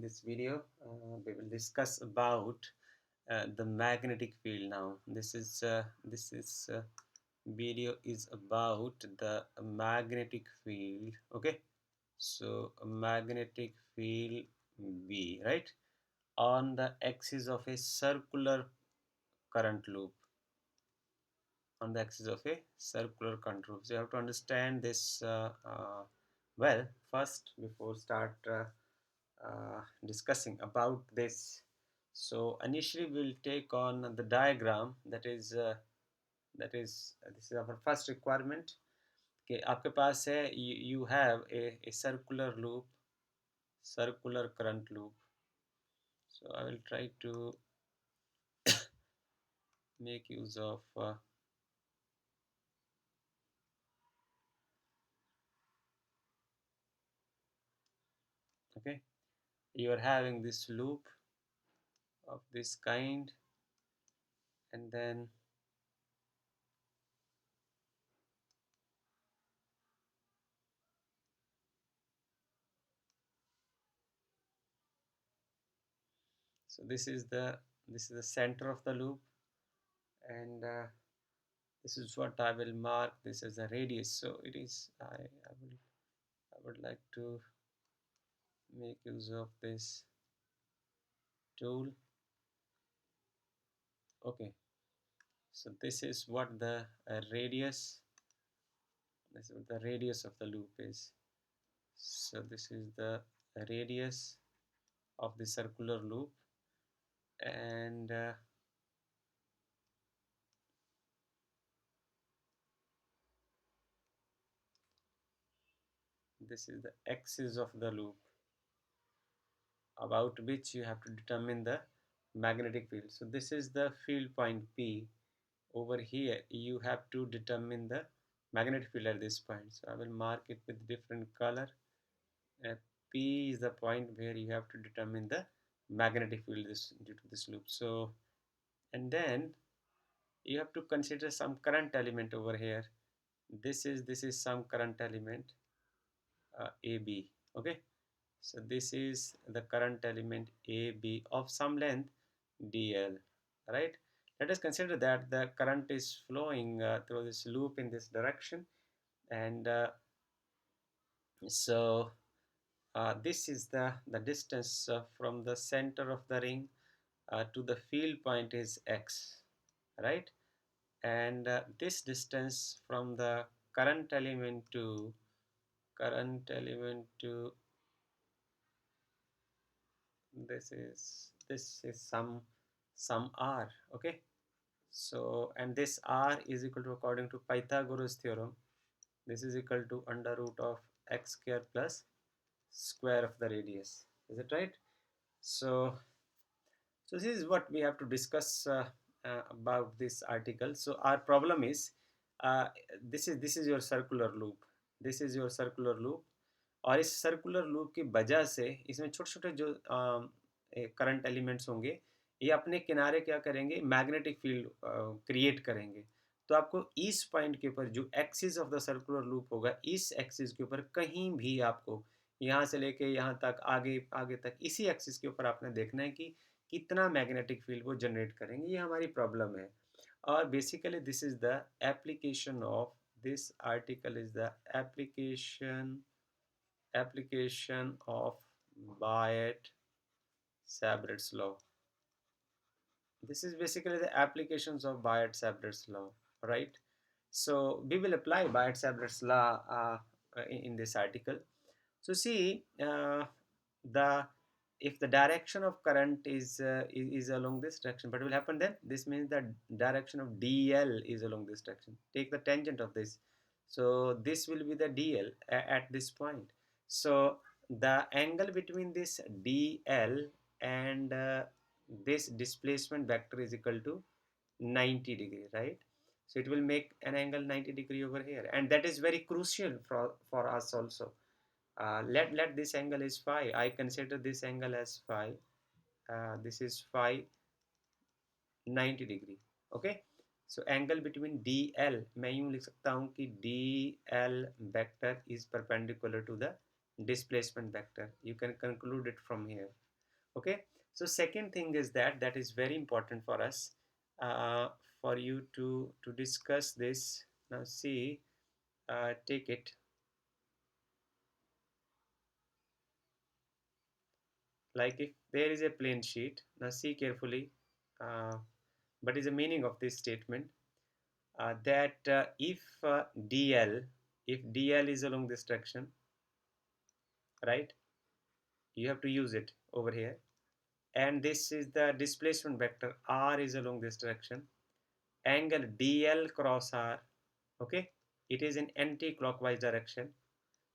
this video, we will discuss about the magnetic field. Now, this is video is about the magnetic field. Okay, so a magnetic field B, right, on the axis of a circular current loop. On the axis of a circular current loop. So you have to understand this well first before start. Discussing about this. So initially we'll take on the diagram this is our first requirement कि आपके पास है you have a circular loop, circular current loop. So I will try to make use of okay, you are having this loop of this kind, and then so this is the center of the loop, and this is what I will mark this as a radius. So it is I would like to make use of this tool. Okay, so this is what the radius this is what the radius of the loop is. So this is the radius of the circular loop, and this is the axis of the loop about which you have to determine the magnetic field. So this is the field point P. Over here you have to determine the magnetic field at this point. So I will mark it with different color. P is the point where you have to determine the magnetic field due to this loop. So, and then you have to consider some current element over here. This is some current element AB. Okay, so this is the current element AB of some length DL. Right. Let us consider that the current is flowing through this loop in this direction, and so this is the distance from the center of the ring to the field point is x, right? And this distance from the current element to current element to this is some r. Okay, so and this r is equal to, according to Pythagoras theorem, this is equal to under root of x square plus square of the radius. Is it right? So this is what we have to discuss about this article. So our problem is uh, this is your circular loop. This is your circular loop, और इस circular loop की वजह से इसमें छोटे छोटे जो current elements होंगे, ये अपने किनारे क्या करेंगे, मैग्नेटिक फील्ड क्रिएट करेंगे. तो आपको इस पॉइंट के ऊपर जो axis of the circular loop होगा, इस एक्सिस के ऊपर कहीं भी आपको यहाँ से लेके यहाँ तक आगे आगे तक इसी एक्सिस के ऊपर आपने देखना है कि कितना मैग्नेटिक फील्ड वो जनरेट करेंगे. ये हमारी प्रॉब्लम है. और basically this is the application of this article is the application of Biot-Savart's law. This is basically the applications of Biot-Savart's law, right? So we will apply Biot-Savart's law in this article. So see, the if the direction of current is along this direction, what will happen then? This means the direction of DL is along this direction. Take the tangent of this. So this will be the DL at this point. So the angle between this DL and this displacement vector is equal to 90 degree, right? So it will make an angle 90 degree over here, and that is very crucial for us also. Let this angle is phi. I consider this angle as phi. This is phi 90 degree. Okay, so angle between DL, मैं यूं लिख सकता हूं कि DL vector is perpendicular to the displacement vector. You can conclude it from here. Okay, so second thing is that that is very important for us, uh, for you to discuss this. Now see, take it like if there is a plane sheet. Now see carefully, uh, what is the meaning of this statement, that if dl, if dl is along this direction, right, you have to use it over here, and this is the displacement vector, r is along this direction, angle dl cross r, okay, it is in anti-clockwise direction.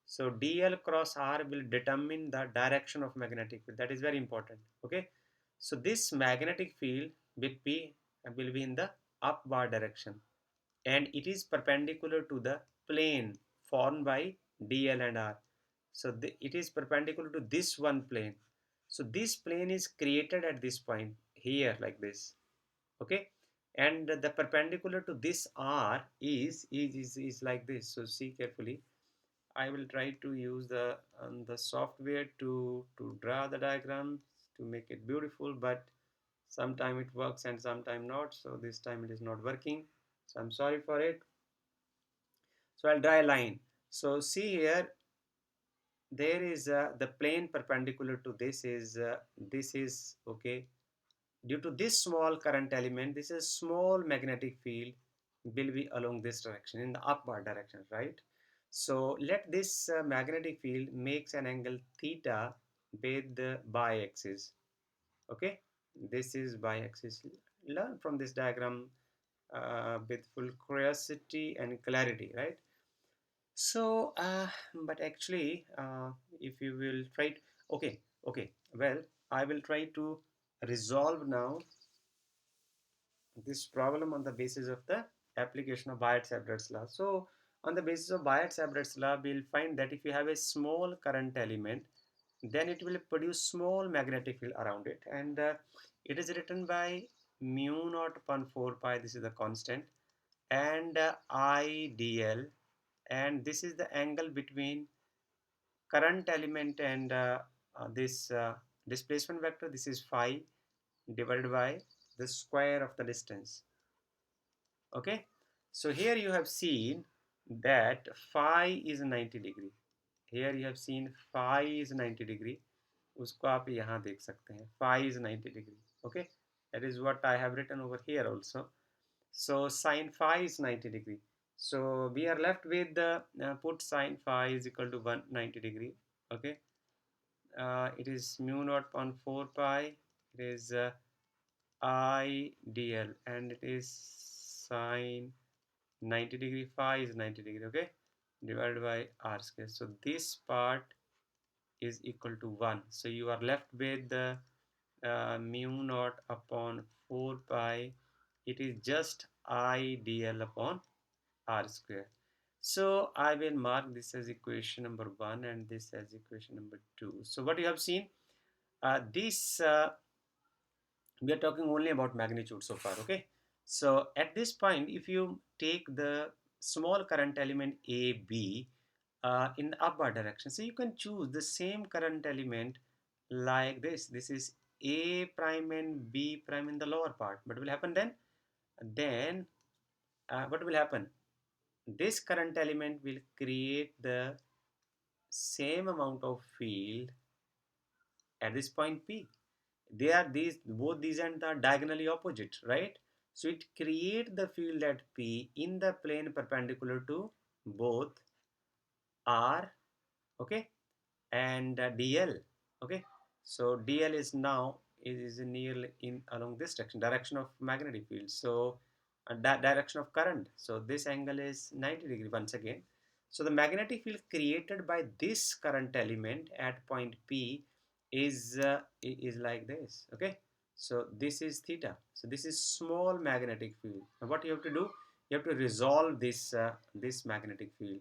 So dl cross r will determine the direction of magnetic field. That is very important. Okay, so this magnetic field will be in the upward direction, and it is perpendicular to the plane formed by dl and r. So it is perpendicular to this one plane. So this plane is created at this point here like this. Okay, and the perpendicular to this r is like this. So see carefully, I will try to use the software to draw the diagram to make it beautiful, but sometime it works and sometime not. So this time it is not working, so I'm sorry for it. So I'll draw a line. So see here, there is the plane perpendicular to this is okay. Due to this small current element, this is small magnetic field will be along this direction, in the upward direction, right? So let this magnetic field makes an angle theta with the bi-axis. Okay, this is bi-axis. Learn from this diagram with full curiosity and clarity, right? So, but actually, if you will try, okay, okay, well, I will try to resolve now this problem on the basis of the application of Biot-Savart's law. So, on the basis of Biot-Savart's law, we'll find that if you have a small current element, then it will produce small magnetic field around it, and it is written by mu naught upon 4 pi. This is the constant, and I dl, and this is the angle between current element and this displacement vector. This is phi divided by the square of the distance. Okay, so here you have seen that phi is 90 degree. Here you have seen phi is 90 degree. उसको आप यहाँ देख सकते हैं, phi is 90 degree. Okay, that is what I have written over here also. So sine phi is 90 degree. So we are left with the put sine phi is equal to 190 degree. Okay, it is mu naught upon 4 pi. It is I dl, and it is sine 90 degree. Phi is 90 degree. Okay, divided by r square. So this part is equal to 1. So you are left with the mu naught upon 4 pi. It is just I dl upon r square. So I will mark this as equation number 1 and this as equation number 2. So what you have seen, this we are talking only about magnitude so far. Okay, so at this point, if you take the small current element AB in the upward direction, so you can choose the same current element like this is A prime and B prime in the lower part. What will happen then? Then what will happen? This current element will create the same amount of field at this point P. They are these, both these ends are diagonally opposite, right? So it creates the field at P in the plane perpendicular to both R, okay, and dl. Okay, so dl is now is nearly in along this direction of magnetic field. So that direction of current, so this angle is 90 degree once again. So the magnetic field created by this current element at point P is like this. Okay, so this is theta. So this is small magnetic field. Now what you have to do, you have to resolve this magnetic field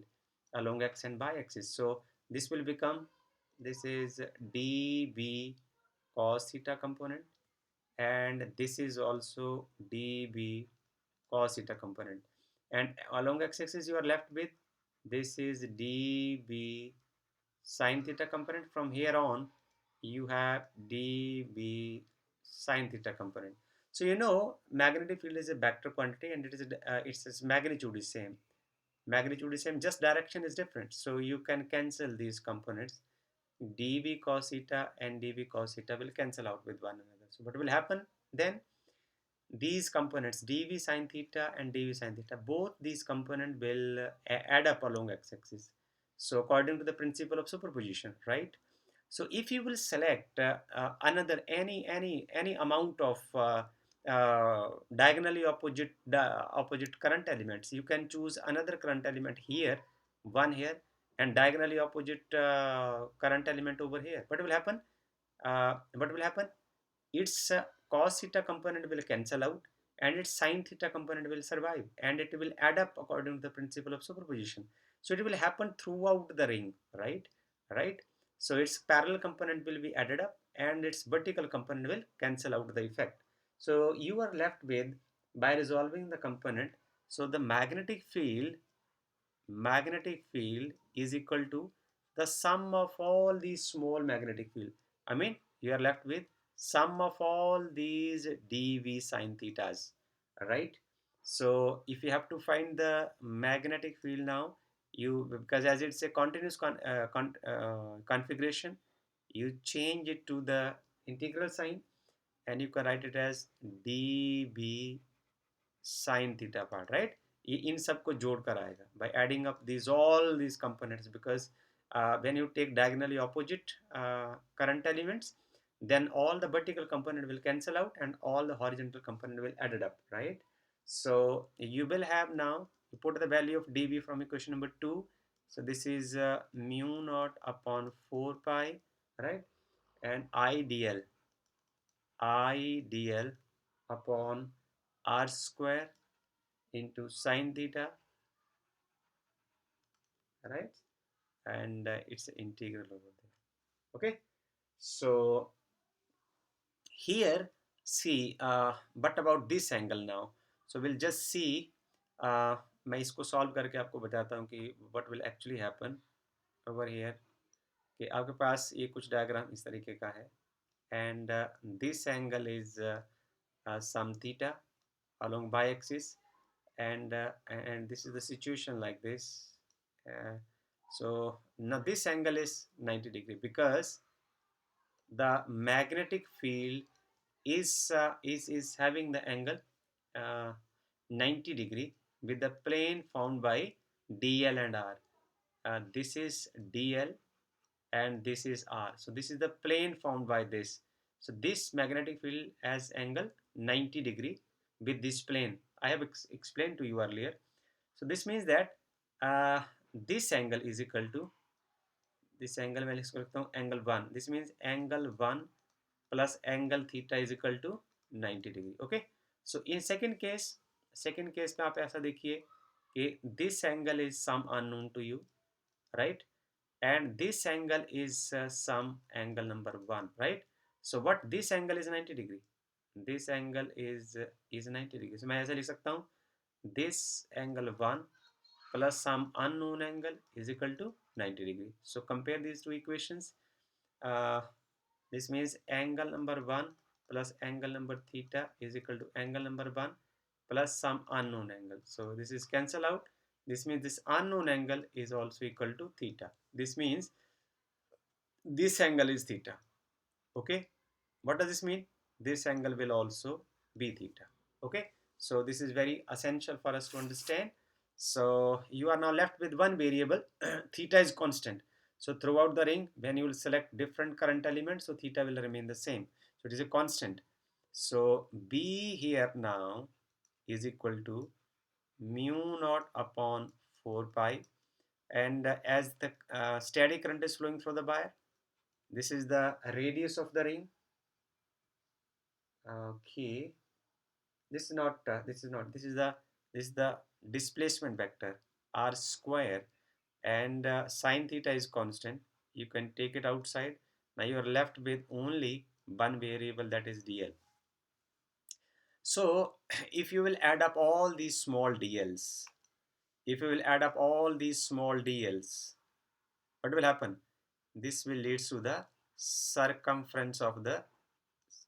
along x and y axis. So this will become, this is dB cos theta component, and this is also dB cos theta component, and along x-axis you are left with this is dB sin theta component. From here on you have dv sine theta component. So you know magnetic field is a vector quantity, and it is its magnitude is same. Magnitude is same, just direction is different. So you can cancel these components. dv cos theta and dv cos theta will cancel out with one another. So what will happen then? These components dv sine theta and dv sine theta, both these components will add up along x-axis. So according to the principle of superposition, right? So if you will select another any amount of diagonally opposite current elements, you can choose another current element here, one here, and diagonally opposite current element over here. What will happen? What will happen? Its cos theta component will cancel out, and its sin theta component will survive, and it will add up according to the principle of superposition. So it will happen throughout the ring, right? So its parallel component will be added up, and its vertical component will cancel out the effect. So you are left with, by resolving the component, so the magnetic field is equal to the sum of all these small magnetic field. I mean, you are left with sum of all these dv sine thetas, right? So if you have to find the magnetic field now, you, because as it's a continuous configuration, you change it to the integral sign, and you can write it as dv sin theta part, right? इन सबको जोड़ कर आएगा by adding up these all these components, because when you take diagonally opposite current elements, then all the vertical component will cancel out and all the horizontal component will add it up, right? So you will have now, you put the value of dv from equation number 2. So this is mu naught upon 4 pi, right? And I dl upon r square into sine theta, right? And it's integral over there. Okay, so here, see, but about this angle now. So we'll just see. मैं इसको solve करके आपको बताता हूँ कि what will actually happen over here. कि आपके पास ये कुछ डायग्राम इस तरीके का है, and this angle is some theta along y-axis, and this is the situation like this. uh, so now this angle is 90 degree, because the magnetic field is having the angle uh, 90 degree with the plane formed by dl and r. This is dl and this is r, so this is the plane formed by this. So this magnetic field has angle 90 degree with this plane. I have explained to you earlier. So this means that uh, this angle is equal to this angle, मैं लिख सकता हूँ angle 1. This means angle 1 plus angle theta is equal to 90 degree. Okay, so in second case में आप ऐसा देखिए कि this angle is some unknown to you, right? And this angle is some angle number 1, right? So what this angle is 90 degree, this angle is 90 degree. So मैं ऐसा लिख सकता हूँ this angle 1 plus some unknown angle is equal to 90 degree. So compare these two equations. uh, this means angle number 1 plus angle number theta is equal to angle number 1 plus some unknown angle. So this is cancel out. This means this unknown angle is also equal to theta. This means this angle is theta. Okay, what does this mean? This angle will also be theta. Okay, so this is very essential for us to understand. So you are now left with one variable. Theta is constant. So throughout the ring, when you will select different current elements, so theta will remain the same. So it is a constant. So B here now is equal to mu naught upon 4 pi, and as the steady current is flowing through the wire, this is the radius of the ring. Okay, this is not this is the displacement vector r square, and sine theta is constant. You can take it outside. Now you are left with only one variable, that is dl. So if you will add up all these small dls, if you will add up all these small dls, what will happen? This will lead to the circumference of the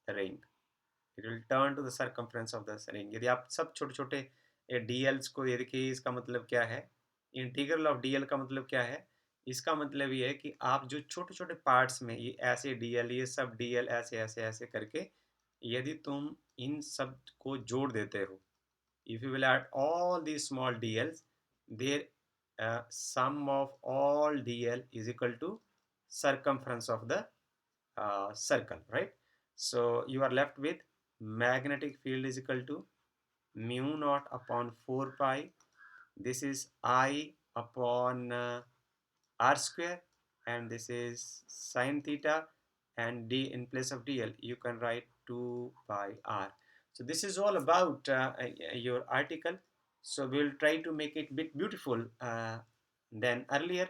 ring. It will turn to the circumference of the ring. यदि आप सब छोटे छोटे dls को ये देखिए, इसका मतलब क्या है, इंटीग्रल ऑफ dl का मतलब क्या है, इसका मतलब ये है कि आप जो छोटे छोटे पार्ट्स में ये ऐसे dl, ये सब dl ऐसे ऐसे ऐसे करके यदि तुम इन सब को जोड़ देते हो, if you will add all these small dls, their sum of all dl is equal to circumference of the circle, right? So you are left with magnetic field is equal to mu naught upon 4 pi. This is I upon r square, and this is sine theta, and d in place of dl you can write 2 pi r. So this is all about your article. So we will try to make it bit beautiful than earlier.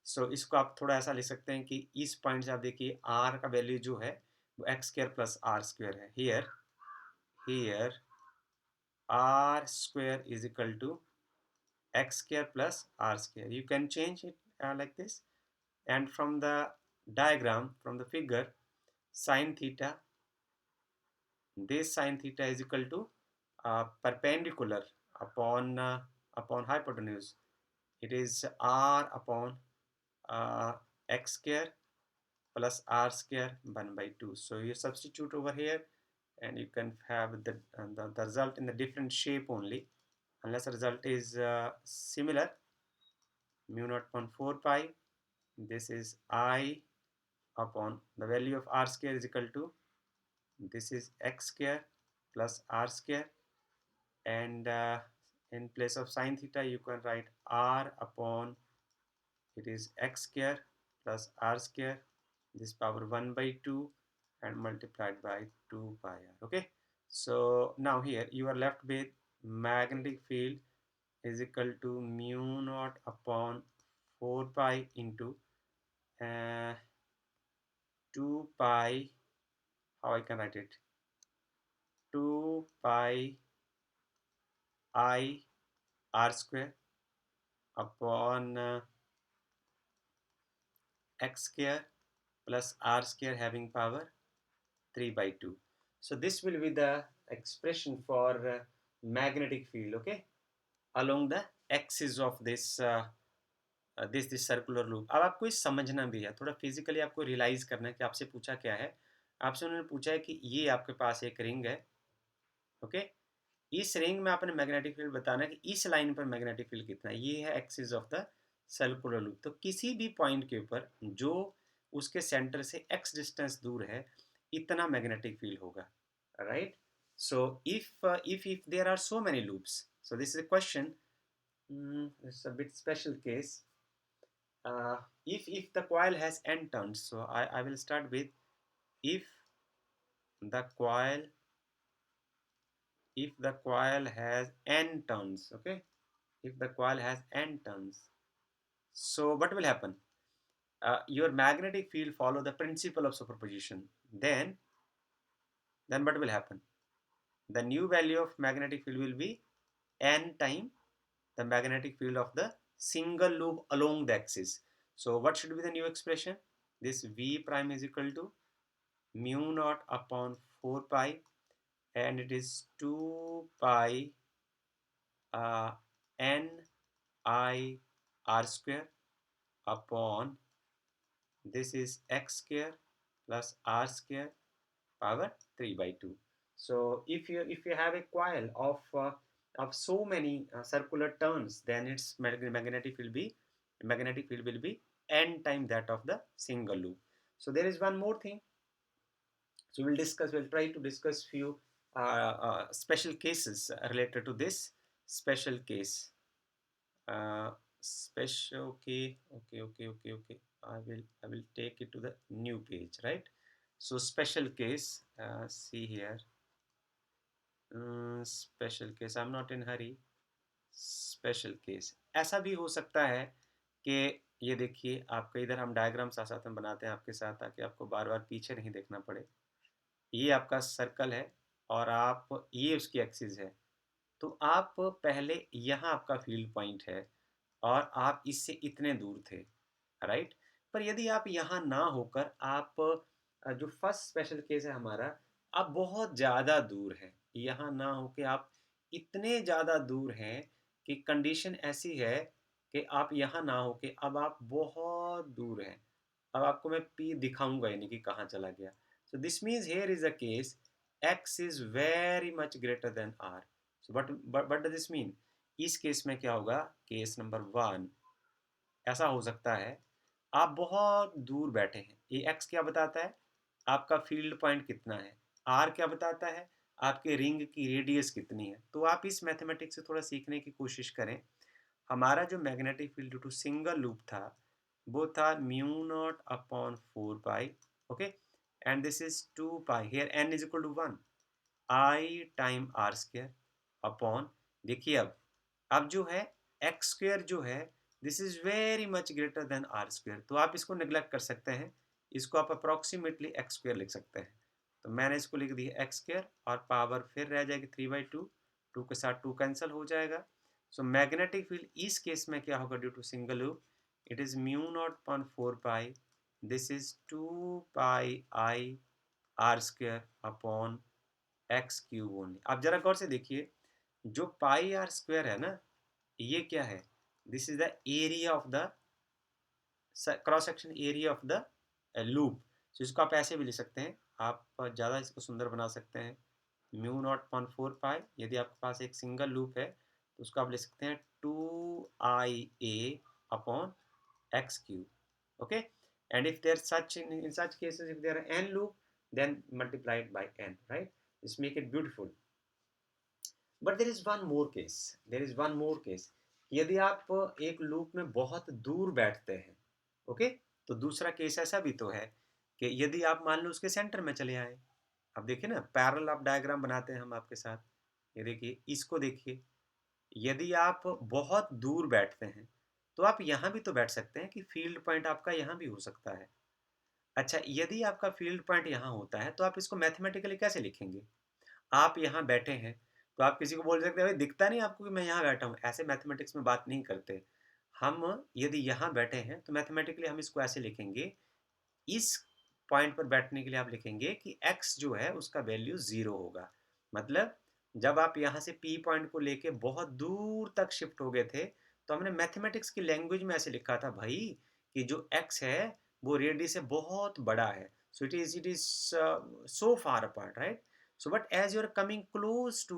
So इसको आप थोड़ा ऐसा लिख सकते हैं कि इस point से आप देखिए r का वैल्यू जो है वो x square plus r square है. Here r square is equal to x square plus r square. You can change it like this, and from the diagram, from the figure, sine theta, this sine theta is equal to perpendicular upon hypotenuse. It is r upon x square plus r square 1 by 2. So you substitute over here, and you can have the result in the different shape only, unless the result is similar. Mu naught upon 4 pi. This is I upon the value of r square is equal to, this is x square plus r square, and in place of sine theta you can write r upon, it is x square plus r square, this power 1 by 2 and multiplied by 2 pi r. Okay, so now here you are left with magnetic field is equal to mu naught upon 4 pi into 2 pi, how I can write it, 2 pi I r square upon x square plus r square having power 3 by 2. So this will be the expression for magnetic field, okay, along the axis of this this circular loop. अब आपको इस समझना भी है, थोड़ा physically आपको realise करना है कि आपसे पूछा क्या है. आपसे उन्होंने पूछा है कि ये आपके पास एक रिंग है, ओके, इस रिंग में आपने मैग्नेटिक फील्ड बताना है कि इस लाइन पर मैग्नेटिक फील्ड कितना है. ये है axis of the circular loop. तो किसी भी पॉइंट के ऊपर जो उसके सेंटर से x डिस्टेंस दूर है, इतना मैग्नेटिक फील्ड होगा, right? So if there are so many loops, so this is a question, it's a bit special case. If the coil has n turns, so I will start with, if the coil has n turns, okay, if the coil has n turns, so what will happen? Your magnetic field follow the principle of superposition. Then what will happen? The new value of magnetic field will be n time the magnetic field of the single loop along the axis. So what should be the new expression? This V prime is equal to mu naught upon 4 pi, and it is 2 pi n I r square upon, this is x square plus r square power 3 by 2. So if you have a coil of so many circular turns, then its magnetic field will be n time that of the single loop. So there is one more thing. So we'll try to discuss few special cases related to this special case. Okay. I will take it to the new page, right? So special case, see here, special case, I'm not in hurry. Special case ऐसा भी हो सकता है कि ये देखिए, आपका इधर हम डायग्राम साथ साथ में बनाते हैं आपके साथ, ताकि आपको बार बार पीछे नहीं देखना पड़े. ये आपका सर्कल है और आप, ये उसकी एक्सिस है. तो आप पहले यहाँ आपका फील्ड पॉइंट है और आप इससे इतने दूर थे, राइट? पर यदि आप यहाँ ना होकर आप जो फर्स्ट स्पेशल केस है हमारा, आप बहुत ज़्यादा दूर हैं, यहाँ ना होके आप इतने ज़्यादा दूर हैं कि कंडीशन ऐसी है कि आप यहाँ ना होके अब आप बहुत दूर हैं। अब आपको मैं पी दिखाऊंगा ही नहीं कि कहाँ चला गया। So this means here is a case x is very much greater than r. So but does this mean, इस केस में क्या होगा, केस नंबर वन ऐसा हो सकता है आप बहुत दूर बैठे हैं। ये एक्स क्या बताता है, आपका फील्ड पॉइंट कितना है। आर क्या बताता है, आपके रिंग की रेडियस कितनी है। तो आप इस मैथमेटिक्स से थोड़ा सीखने की कोशिश करें। हमारा जो magnetic field due to single loop था वो था mu not upon 4 pi, okay, and this is 2 pi, here n is equal to 1, I time r square upon, देखिए अब जो है एक्स स्क्वायर जो है this is very much greater than r square, तो आप इसको निगलेक्ट कर सकते हैं, इसको आप अप्रॉक्सीमेटली एक्स स्क्वायर लिख सकते हैं। तो मैंने इसको लिख दिया एक्स स्क्वायर और पावर फिर रह जाएगी 3/2, 2 के साथ 2 कैंसिल हो जाएगा। सो मैग्नेटिक फील्ड इस केस में क्या होगा due to single loop, it is mu not upon 4 pi, this is 2 pi I r square upon x cube only. आप जरा गौर से देखिए, जो पाई आर स्क्वायर है ना, ये क्या है, this is the area of the cross section area of the loop. So इसको आप ऐसे भी लिख सकते हैं, आप ज़्यादा इसको सुंदर बना सकते हैं, म्यू नॉट पॉन 4 पाई, यदि आपके पास एक सिंगल लूप है तो उसको आप लिख सकते हैं 2IA upon x cube, okay. And if there such in such cases if there are n loop, then multiply it by n, right? Just make it beautiful. But there is one more case, there is one more case, यदि आप एक loop में बहुत दूर बैठते हैं, okay, तो दूसरा केस ऐसा भी तो है कि यदि आप मान लो उसके सेंटर में चले आए। अब देखिए ना, पैरेलल आप डायग्राम बनाते हैं हम आपके साथ, ये देखिए इसको देखिए, यदि आप बहुत दूर बैठते हैं तो आप यहाँ भी तो बैठ सकते हैं कि फील्ड पॉइंट आपका यहाँ भी हो सकता है। अच्छा, यदि आपका फील्ड पॉइंट यहाँ होता है तो आप इसको मैथमेटिकली कैसे लिखेंगे, आप यहाँ बैठे हैं तो आप किसी को बोल सकते हैं भाई दिखता नहीं आपको कि मैं यहाँ बैठा हूँ, ऐसे मैथमेटिक्स में बात नहीं करते हम। यदि यहाँ बैठे हैं तो मैथमेटिकली हम इसको ऐसे लिखेंगे, इस पॉइंट पर बैठने के लिए आप लिखेंगे कि x जो है उसका वैल्यू 0 होगा। मतलब जब आप यहाँ से p पॉइंट को लेके बहुत दूर तक शिफ्ट हो गए थे तो हमने मैथमेटिक्स की लैंग्वेज में ऐसे लिखा था भाई कि जो x है वो रेडियस से बहुत बड़ा है, so it is so far apart, right? So but as you are coming close to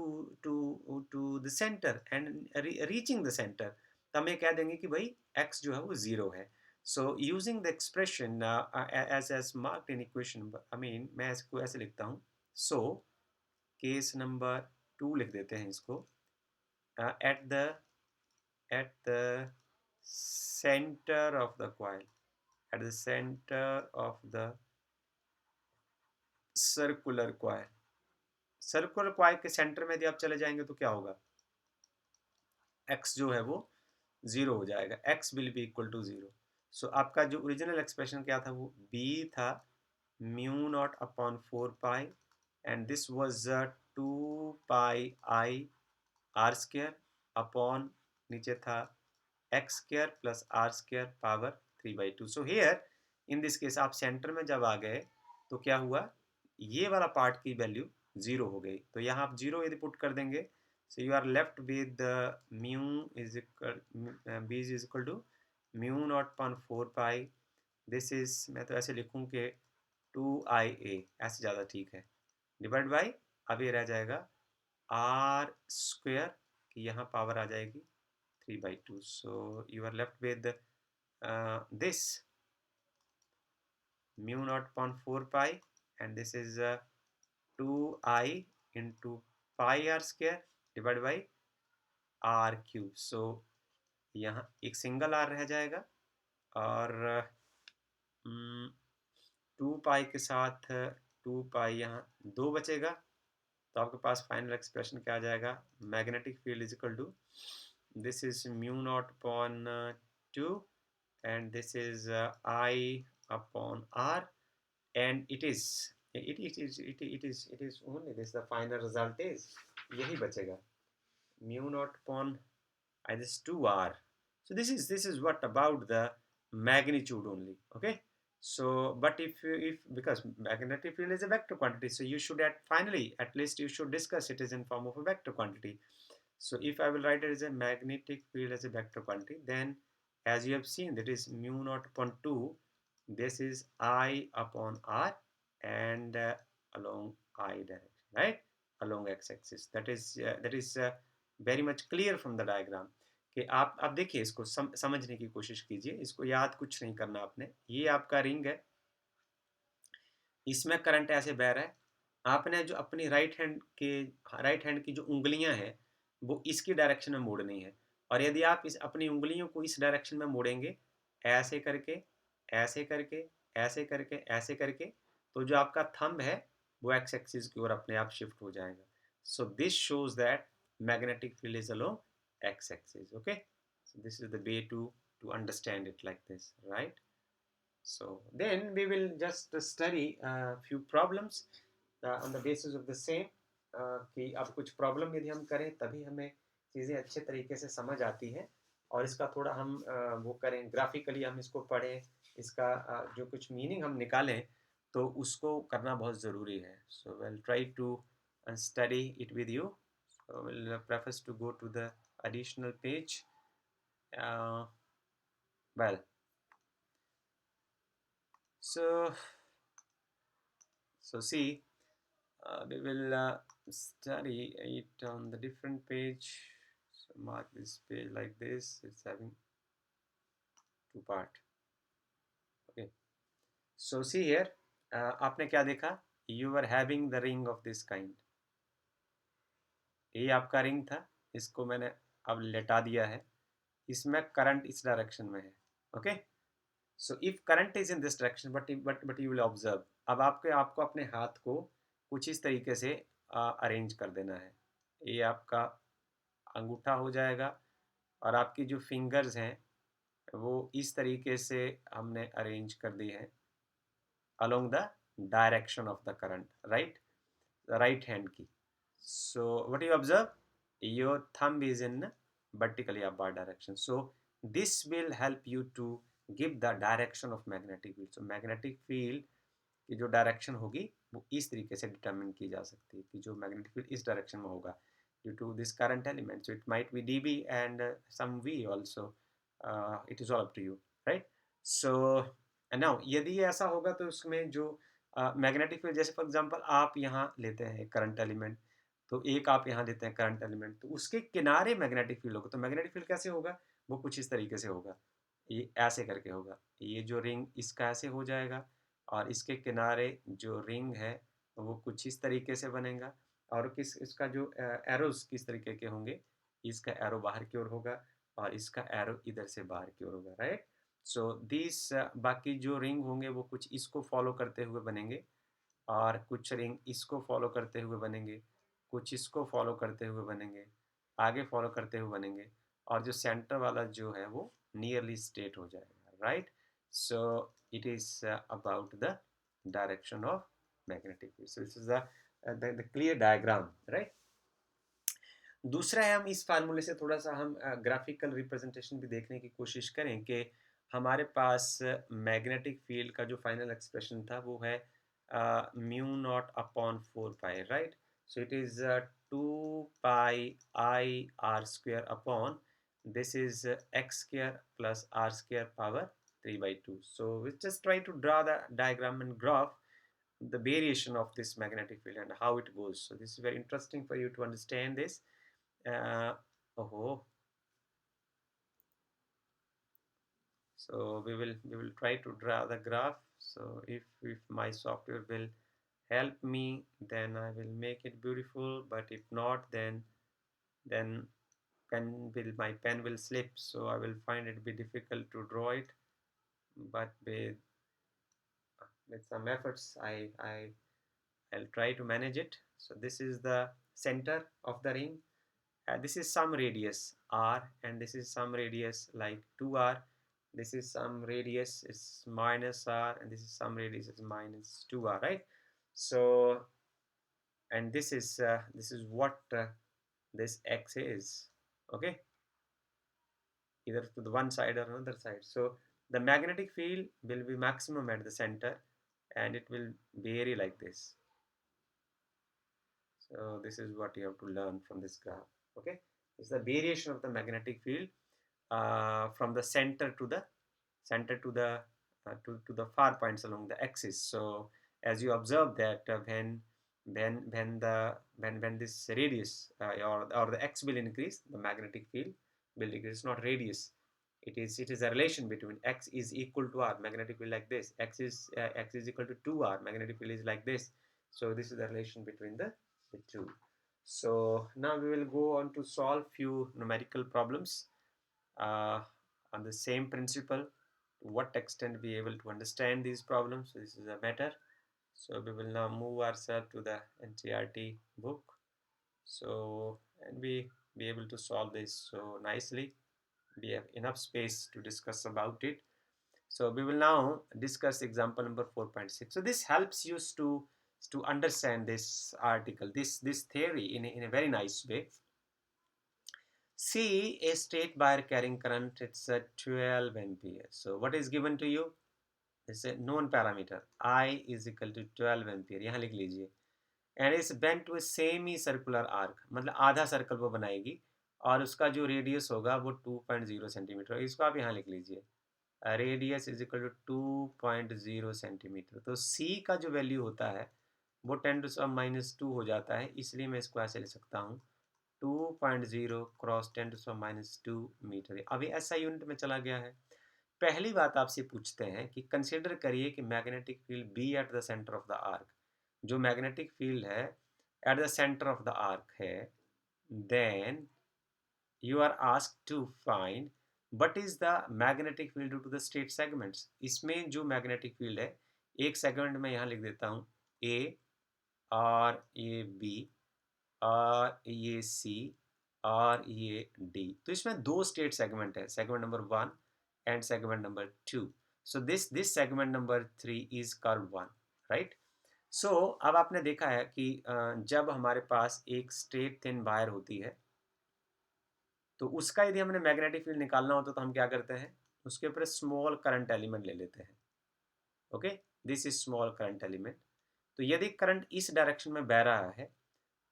the center and reaching the center, तो हम ये कह देंगे कि भाई x जो है वो 0 है। So using the expression as marked in equation, I mean मैं इसको ऐसे लिखता हूँ। So case number 2 लिख देते हैं इसको, at the center of the coil, at the center of the circular coil, circular coil के सेंटर में यदि आप चले जाएंगे तो क्या होगा, x जो है वो 0 हो जाएगा, x will be equal to 0। So आपका जो ओरिजिनल एक्सप्रेशन क्या था, वो b था mu not upon 4 pi and this was 2 pi I r square upon, नीचे था x square plus r square power 3/2। So here in this case आप centre में जब आ गए तो क्या हुआ, ये वाला पार्ट की वैल्यू 0 हो गई, तो यहाँ आप 0 यदि पुट कर देंगे, so you are left with mu is equal, b is equal to mu naught upon 4 pi, this is, मैं तो ऐसे लिखूँ कि 2IA, ऐसे ज़्यादा ठीक है, डिवाइड बाई, अब ये रह जाएगा आर स्क्वायर की यहाँ पावर आ जाएगी 3/2। So you are left with this mu naught upon 4 pi and this is 2I into pi r square divided by r cube। So यहाँ एक सिंगल r रह जाएगा और 2 पाई के साथ 2 पाई यहाँ 2 बचेगा, तो आपके पास फाइनल एक्सप्रेशन क्या आ जाएगा, magnetic field is equal to, this is mu naught upon 2 and this is I upon R, and it is only this, the final result is यही बचेगा, mu naught upon this 2R। So this is what about the magnitude only. Okay, so but if because magnetic field is a vector quantity, so you should finally at least you should discuss it is in form of a vector quantity. So if I will write it as a magnetic field as a vector quantity, then as you have seen, that is mu naught upon 2. This is I upon R, and along I direction, right? Along x-axis. That is very much clear from the diagram. कि आप देखिए इसको समझने की कोशिश कीजिए, इसको याद कुछ नहीं करना आपने। ये आपका रिंग है, इसमें करंट ऐसे बह रहा है। आपने जो अपनी राइट हैंड की जो उंगलियां हैं वो इसकी डायरेक्शन में मोड़नी है, और यदि आप इस अपनी उंगलियों को इस डायरेक्शन में मोड़ेंगे, ऐसे करके, ऐसे करके, ऐसे करके, ऐसे करके, तो जो आपका थंब है वो एक्स एक्सिस की ओर अपने आप शिफ्ट हो जाएगा। So this shows that magnetic field is along x axis. Okay, so this is the way to understand it like this, right? So then we will just study a few problems on the basis of the same, कि अब कुछ problem यदि हम करें तभी हमें चीज़ें अच्छे तरीके से समझ आती हैं, और इसका थोड़ा हम वो करें, ग्राफिकली हम इसको पढ़ें, इसका जो कुछ मीनिंग हम निकालें, तो उसको करना बहुत ज़रूरी है. So will try to study it with you. So we'll preface to go to the additional page. Uh, well, so see, we will study it on the different page. So mark this page like this. It's having two part. Okay. So see here, आपने क्या देखा? You were having the ring of this kind. ये आपका ring था, इसको मैंने अब लेटा दिया है, इसमें करंट इस डायरेक्शन में है. Okay, so if current is in this direction, but you will observe, अब आपको अपने हाथ को कुछ इस तरीके से अरेंज कर देना है. ये आपका अंगूठा हो जाएगा, और आपकी जो फिंगर्स हैं वो इस तरीके से हमने अरेंज कर दी है along the direction of the current, right hand की. So what you observe, your thumb is in vertically upward direction. So this will help you to give the direction of magnetic field. So magnetic field की जो direction होगी वो इस तरीके से determine की जा सकती है कि जो मैग्नेटिक फील्ड इस डायरेक्शन में होगा due to this current element. So it might be dB and some V also. It is all up to you, right? So and now यदि ऐसा होगा तो उसमें जो मैग्नेटिक फील्ड, जैसे फॉर एग्जांपल आप यहाँ लेते हैं करंट एलिमेंट, तो एक आप यहाँ लेते हैं करंट एलिमेंट, तो उसके किनारे मैग्नेटिक फील्ड होगा, तो मैग्नेटिक फील्ड कैसे होगा? वो कुछ इस तरीके से होगा, ये ऐसे करके होगा, ये जो रिंग इसका ऐसे हो जाएगा, और इसके किनारे जो रिंग है वो कुछ इस तरीके से बनेगा, और इसका जो एरोज किस तरीके के होंगे, इसका एरो बाहर की ओर होगा और इसका एरो इधर से बाहर की ओर होगा, राइट? सो दिस बाकी जो रिंग होंगे वो कुछ इसको फॉलो करते हुए बनेंगे, और कुछ रिंग इसको फॉलो करते हुए बनेंगे, कुछ इसको फॉलो करते हुए बनेंगे, आगे फॉलो करते हुए बनेंगे, और जो सेंटर वाला जो है वो नियरली स्ट्रेट हो जाएगा, right? So it is about the direction of magnetic field. So this is the clear diagram, right? दूसरा है, हम इस फार्मूले से थोड़ा सा हम ग्राफिकल रिप्रेजेंटेशन भी देखने की कोशिश करें कि हमारे पास मैग्नेटिक फील्ड का जो फाइनल एक्सप्रेशन था वो है mu not upon 4 pi, right? So it is 2 pi I R² upon this is x square plus r square power 3/2. So we just try to draw the diagram and graph the variation of this magnetic field and how it goes. So this is very interesting for you to understand this. uh, oh, so we will try to draw the graph. So if my software will help me, then I will make it beautiful, but if not, then my pen will slip, so I will find it be difficult to draw it, but with some efforts I'll try to manage it. So this is the center of the ring. This is some radius r, and this is some radius like 2r. This is some radius is minus r, and this is some radius is minus 2r, right? So and this is what this x is, okay, either to the one side or another side. So The magnetic field will be maximum at the center and it will vary like this. So this is what you have to learn from this graph. Okay, it's the variation of the magnetic field from the center to the to the far points along the axis. So as you observe that when this radius or the x will increase, the magnetic field will decrease. Not radius. It is a relation between x is equal to r, magnetic field like this. X is equal to 2r, magnetic field is like this. So this is the relation between the two. So now we will go on to solve few numerical problems uh, on the same principle. To what extent we able to understand these problems, so this is a matter. So we will now move ourselves to the NCERT book, so and we be able to solve this so nicely. We have enough space to discuss about it. So we will now discuss example number 4.6. So this helps you to understand this article, this theory in a very nice way. See a straight wire carrying current, it's a 12 ampere. So what is given to you? It's a known parameter. I is equal to 12 ampere. यहाँ लिख लीजिए. And it's bent to a semi circular arc. मतलब आधा circle वो बनाएगी और उसका जो रेडियस होगा वो 2.0 सेंटीमीटर. इसको आप यहाँ लिख लीजिए. Radius is equal to 2.0 centimetre. तो C का जो वैल्यू होता है वो 10⁻² हो जाता है, इसलिए मैं इसको ऐसे लिख सकता हूँ 2.0 क्रॉस 10⁻² मीटर. अभी SI यूनिट में चला गया है. पहली बात आपसे पूछते हैं कि कंसिडर करिए कि magnetic field B at the centre of the arc. जो मैग्नेटिक फील्ड है at the centre of the arc है, then you are asked to find what is the magnetic field due to the straight segments. इसमें जो magnetic field है, एक segment में यहाँ लिख देता हूँ ए और ये बी और ये सी और ये डी. तो इसमें दो स्टेट सेगमेंट है, segment number 1 and segment number 2. So this segment number 3 is curve 1, right. सो अब आपने देखा है कि जब हमारे पास एक स्ट्रेट थिन वायर होती है तो उसका यदि हमने मैग्नेटिक फील्ड निकालना होता तो हम क्या करते हैं, उसके ऊपर स्मॉल करंट एलिमेंट ले लेते हैं. Okay, this is small current element. तो यदि करंट इस डायरेक्शन में बह रहा है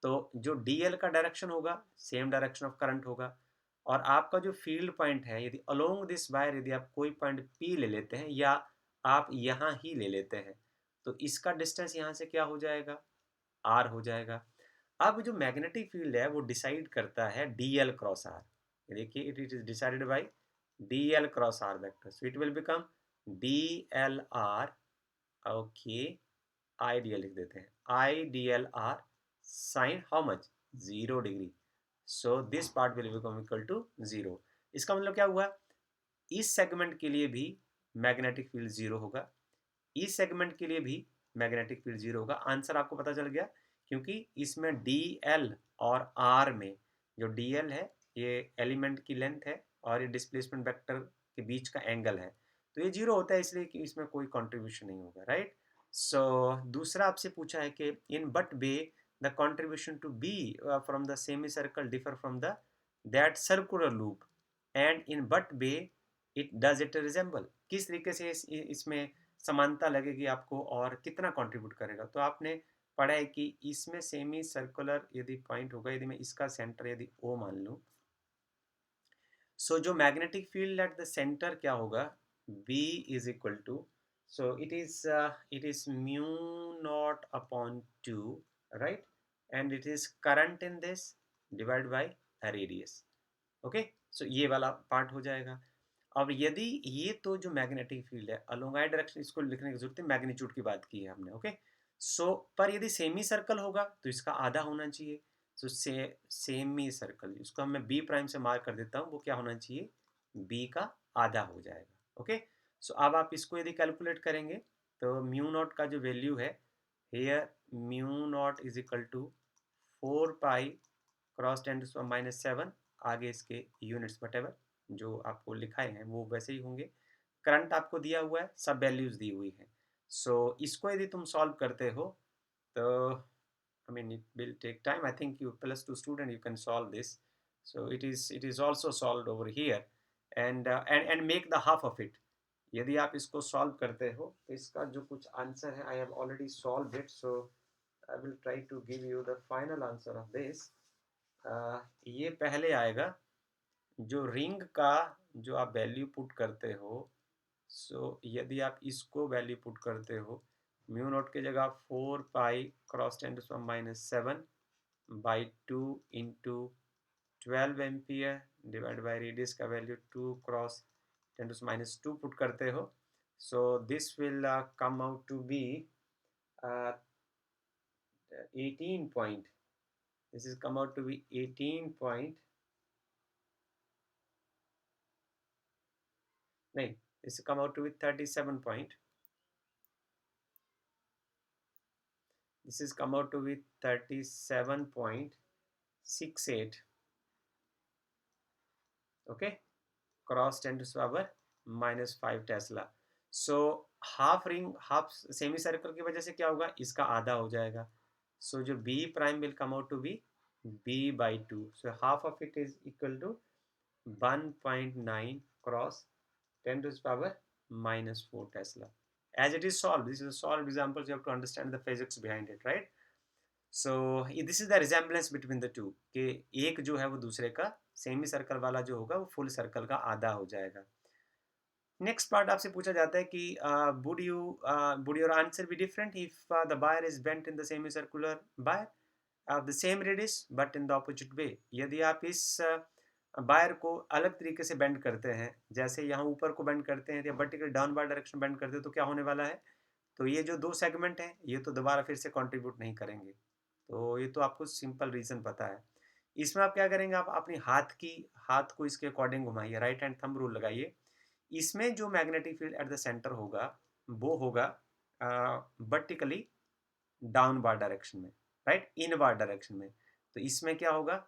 तो जो DL का डायरेक्शन होगा सेम डायरेक्शन ऑफ करंट होगा. और आपका जो फील्ड पॉइंट है, यदि अलोंग दिस वायर यदि आप कोई पॉइंट P ले लेते हैं या आप यहाँ ही ले लेते हैं तो इसका डिस्टेंस यहाँ से क्या हो जाएगा, R हो जाएगा. अब जो मैग्नेटिक फील्ड है वो डिसाइड करता है DL क्रॉस R. देखिए it is decided by DL cross R vector. So it will become DLR. Okay, IDL लिख देते हैं, IDLR sine how much 0 degree. So this part will become equal to 0. इसका मतलब क्या हुआ, इस सेगमेंट के लिए भी मैग्नेटिक फील्ड 0 होगा, इस सेगमेंट के लिए भी मैग्नेटिक फील्ड 0 होगा. आंसर आपको पता चल गया क्योंकि इसमें DL और R में जो DL है ये एलिमेंट की लेंथ है और ये डिस्प्लेसमेंट वेक्टर के बीच का एंगल है, तो ये 0 होता है इसलिए कि इसमें कोई कंट्रीब्यूशन नहीं होगा, राइट. सो दूसरा आपसे पूछा है कि in what way the contribution to b from the semi circle differ from the that circular loop and in what way it does it resemble. किस तरीके से इसमें समानता लगेगी आपको और कितना कंट्रीब्यूट करेगा. तो आपने पढ़ा है कि इसमें सेमी सर्कुलर यदि पॉइंट होगा, यदि मैं इसका सेंटर यदि O मान लूँ, सो जो magnetic field at the centre क्या होगा, B is equal to, so it is mu naught upon 2, right, and it is current in this divided by a radius. okay, so ये वाला part हो जाएगा. अब यदि ये तो जो मैग्नेटिक फील्ड है अलोंग आई डायरेक्शन, इसको लिखने की जरूरत है, मैग्नीट्यूड की बात की है हमने. ओके, सो पर यदि सेमी सर्कल होगा तो इसका आधा होना चाहिए. सो सेमी सर्कल, इसको मैं बी प्राइम से मार्क कर देता हूँ, वो क्या होना चाहिए, बी का आधा हो जाएगा. ओके, सो अब आप इसको यदि कैलकुलेट करेंगे तो म्यू नॉट का जो वैल्यू है here, mu naught is equal to 4 pi cross 10⁻⁷. आगे इसके यूनिट्स वटेवर जो आपको लिखाए हैं वो वैसे ही होंगे. करंट आपको दिया हुआ है, सब वैल्यूज दी हुई हैं. सो इसको यदि तुम सॉल्व करते हो तो I mean it will take time. I think you +2 student you can solve this. So it is also solved over here and make the half of it. यदि आप इसको सॉल्व करते हो तो इसका जो कुछ आंसर है, I have already solve it, so I will try to give you the final answer of this. ये पहले आएगा, जो रिंग का जो आप वैल्यू पुट करते हो, सो यदि आप इसको वैल्यू पुट करते हो, म्यू नॉट की जगह 4 pi cross 10⁻⁷ by 2 into 12 ampere divide by radius का वैल्यू 2 क्रॉस 10⁻² पुट करते हो, so this will come out to be 18 point, this is come out to be 18 point, नहीं, this come out to be 37 point, this is come out to be 37.68, okay, cross 10⁻⁵ Tesla. So half ring, half semi circle की वजह से क्या होगा, इसका आधा हो जाएगा, सो जो b prime will come out to be b/2, so half of it is equal to 1.9 cross 10⁻⁻⁴ Tesla. As it is solved, this is a solved example, so you have to understand the physics behind it, right? So this is the resemblance between the two, कि एक जो है वो दूसरे का, semi circle वाला जो होगा वो फुल सर्कल का आधा हो जाएगा। नेक्स्ट पार्ट आपसे पूछा जाता है कि would your answer be different if the buyer is bent in the semicircular buyer the same radius but in the opposite way? यदि आप इस बायर को अलग तरीके से बेंड करते हैं, जैसे यहाँ ऊपर को बेंड करते हैं या वर्टिकल डाउनवर्ड डायरेक्शन बेंड करते हैं, तो क्या होने वाला है, तो ये जो दो सेगमेंट हैं ये तो दोबारा फिर से कंट्रीब्यूट नहीं करेंगे। तो ये तो आपको सिंपल रीज़न पता है। इसमें आप क्या करेंगे, आप अपनी हाथ को इसके अकॉर्डिंग घुमाइए, राइट हैंड थंब रूल लगाइए। इसमें जो magnetic field at the centre होगा वो होगा वर्टिकली डाउनवार्ड डायरेक्शन में, राइट, इनवार्ड डायरेक्शन में। तो इसमें क्या होगा,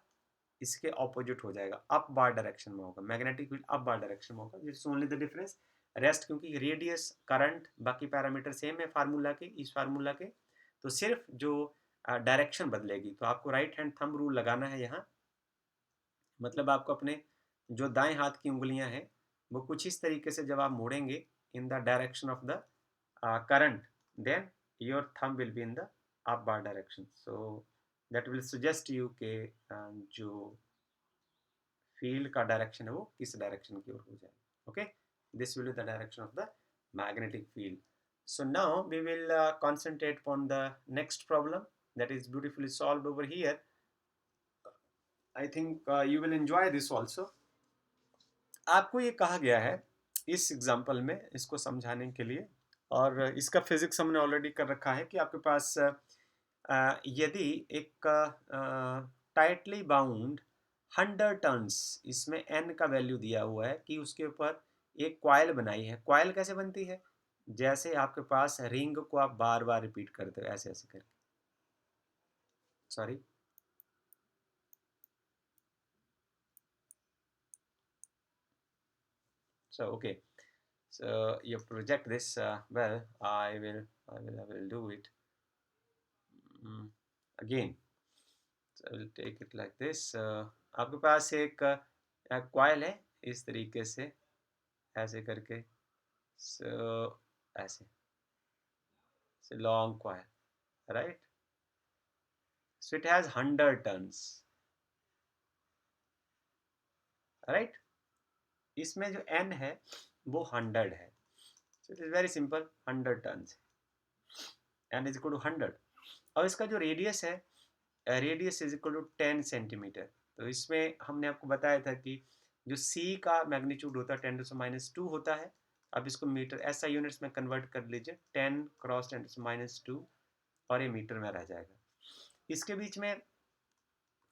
इसके ऑपोजिट हो जाएगा, अपवार्ड डायरेक्शन में होगा, मैग्नेटिक फील्ड अपवार्ड डायरेक्शन में होगा। It's only the difference, rest क्योंकि रेडियस, करंट, बाकी पैरामीटर सेम है फार्मूला के, इस फार्मूला के, तो सिर्फ जो डायरेक्शन बदलेगी। तो आपको राइट हैंड थंब रूल लगाना है यहाँ, मतलब आपको अपने जो दाएं हाथ की उंगलियां हैं वो कुछ इस तरीके से जब आप मोड़ेंगे in the direction of the current, then your thumb will be in the upward direction. So that will suggest you के जो फील्ड का डायरेक्शन है वो किस डायरेक्शन की ओर हो जाए। Okay, this will be the direction of the magnetic field. So now we will concentrate on the next problem that is beautifully solved over here. I think you will enjoy this also. आपको ये कहा गया है इस example में, इसको समझाने के लिए, और इसका फिजिक्स हमने ऑलरेडी कर रखा है कि आपके पास यदि एक टाइटली बाउंड 100 टर्न्स, इसमें n का वैल्यू दिया हुआ है कि उसके ऊपर एक कॉइल बनाई है। कॉइल कैसे बनती है, जैसे आपके पास रिंग को आप बार बार रिपीट करते हो, ऐसे ऐसे करके, sorry, so okay, so you project this well, I will do it again. So I will take it like this. आपके पास एक कॉइल है इस तरीके से, ऐसे करके, so ऐसे, so long coil, right? So it has 100 turns, right? इसमें जो n है वो 100 है, so it is very simple, 100 turns, n is equal to 100। और इसका जो रेडियस है, radius is equal to 10 centimetre. तो इसमें हमने आपको बताया था कि जो c का मैग्नीट्यूड होता है 10⁻² होता है। अब इसको मीटर SI यूनिट्स में कन्वर्ट कर लीजिए, 10 क्रॉस 10⁻², और ये मीटर में रह जाएगा। इसके बीच में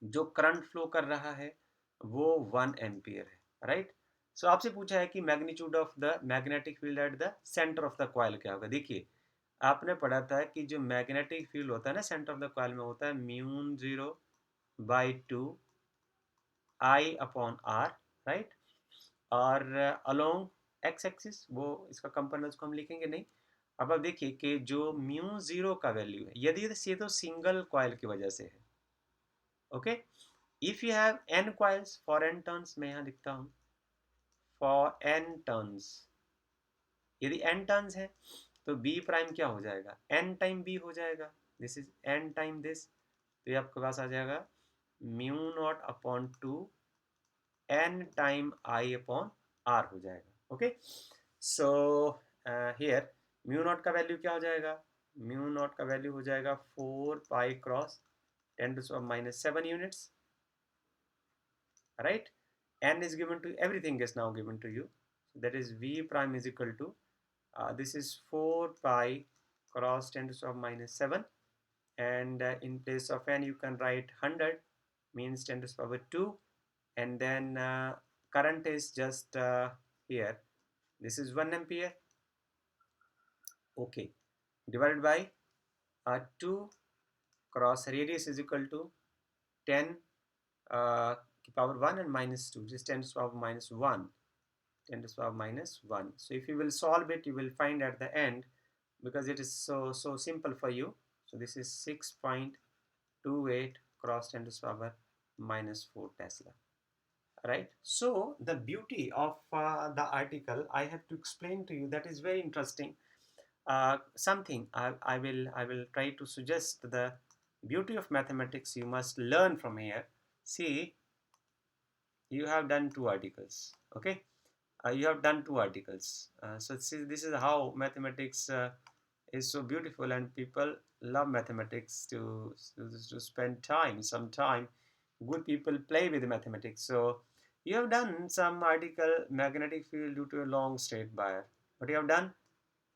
जो करंट फ्लो कर रहा है वो 1 एम्पियर है, राइट। सो आपसे पूछा है कि magnitude of the magnetic field at the centre of the coil क्या होगा। देखिए, आपने पढ़ा था कि जो मैग्नेटिक फील्ड होता है ना सेंटर ऑफ द कॉइल में, होता है μ0/2 I/r, राइट। और अलोंग एक्स एक्सिस, वो इसका कंपोनेंट्स को हम लिखेंगे नहीं। अब आप देखिए कि जो μ0 का वैल्यू है, यदि ये तो सिंगल कॉइल की वजह से है, okay. If you have n coils for n turns, मैं यहाँ लिखता हूँ फॉर n टर्न्स, यदि n टर्न्स है तो b प्राइम क्या हो जाएगा, n टाइम b हो जाएगा, this is n time this, तो ये आपके पास आ जाएगा mu naught upon 2 n time i upon r हो जाएगा। Okay, so here mu naught का वैल्यू क्या हो जाएगा, म्यू नॉट का वैल्यू हो जाएगा 4 pi cross 10⁻⁻7 units, right? N is given to, everything is now given to you, so that is v prime is equal to this is 4 pi cross 10 to the power minus 7, and in place of n you can write 100, means 10 to the power 2, and then current is just here, this is 1 ampere, okay, divided by 2 cross radius is equal to 10 power 1 and minus 2, this is 10 to the power minus 1, 10 to the power minus 1. So if you will solve it, you will find at the end, because it is so simple for you. So this is 6.28 cross 10 to the power minus 4 Tesla. Right. So the beauty of the article I have to explain to you, that is very interesting. Something I will try to suggest, the beauty of mathematics you must learn from here. See, you have done two articles. Okay, you have done two articles. So see, this is how mathematics is so beautiful, and people love mathematics to spend time. Some time, good people play with mathematics. So you have done some article, magnetic field due to a long straight wire. What you have done?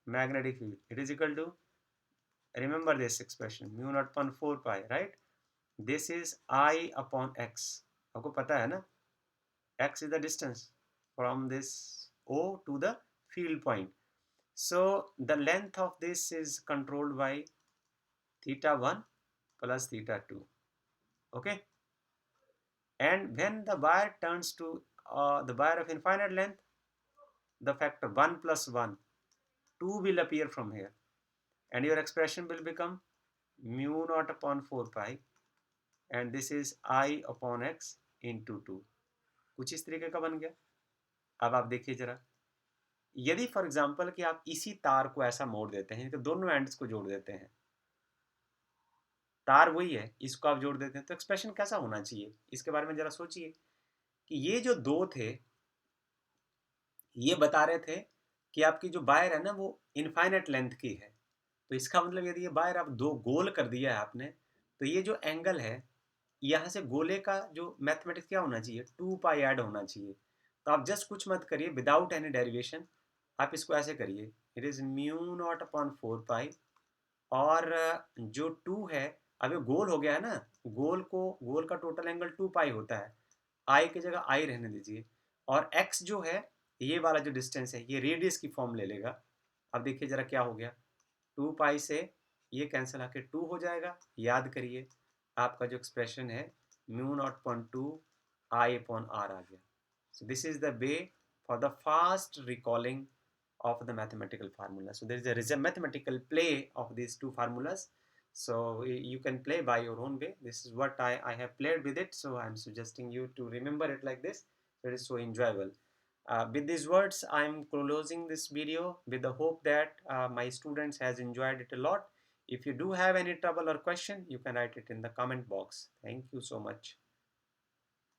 Magnetic field. It is equal to, remember this expression, mu naught upon 4 pi, right? This is I upon x. आपको पता है ना? X is the distance from this O to the field point. So the length of this is controlled by theta 1 plus theta 2. Okay. And when the wire turns to the wire of infinite length, the factor 1 plus 1, 2 will appear from here. And your expression will become mu naught upon 4 pi. And this is I upon x into 2. कुछ इस तरीके का बन गया। अब आप देखिए जरा, यदि फॉर एग्जाम्पल कि आप इसी तार को ऐसा मोड़ देते हैं कि दोनों एंड्स को जोड़ देते हैं, तार वही है, इसको आप जोड़ देते हैं, तो एक्सप्रेशन कैसा होना चाहिए, इसके बारे में जरा सोचिए कि ये जो दो थे, ये बता रहे थे कि आपकी जो वायर है ना वो इनफाइनाइट लेंथ की है, तो इसका मतलब यदि ये वायर आप दो गोल कर दिया है आपने, तो ये जो एंगल है यहाँ से गोले का जो मैथमेटिक्स क्या होना चाहिए, 2 पाई ऐड होना चाहिए। तो आप जस्ट कुछ मत करिए, विदाउट एनी डेरिवेशन, आप इसको ऐसे करिए, it is mu naught upon 4 पाई, और जो 2 है, अब ये गोल हो गया है ना, गोल का टोटल एंगल 2 पाई होता है, आई की जगह आई रहने दीजिए, और एक्स जो है, ये वाला जो डिस्टेंस है, ये रेडियस की फॉर्म ले लेगा। अब देखिए जरा क्या हो गया, 2 पाई से ये कैंसिल आके 2 हो जाएगा। याद करिए, आपका जो एक्सप्रेशन है mu not upon 2 I upon R आ गया। So this is the way for the fast recalling of the mathematical formula. So there is a mathematical play of these two formulas. So you can play by your own way. This is what I have played with it. So I'm suggesting you to remember it like this. It is so enjoyable. With these words, I'm closing this video with the hope that my students has enjoyed it a lot. If you do have any trouble or question, you can write it in the comment box. Thank you so much.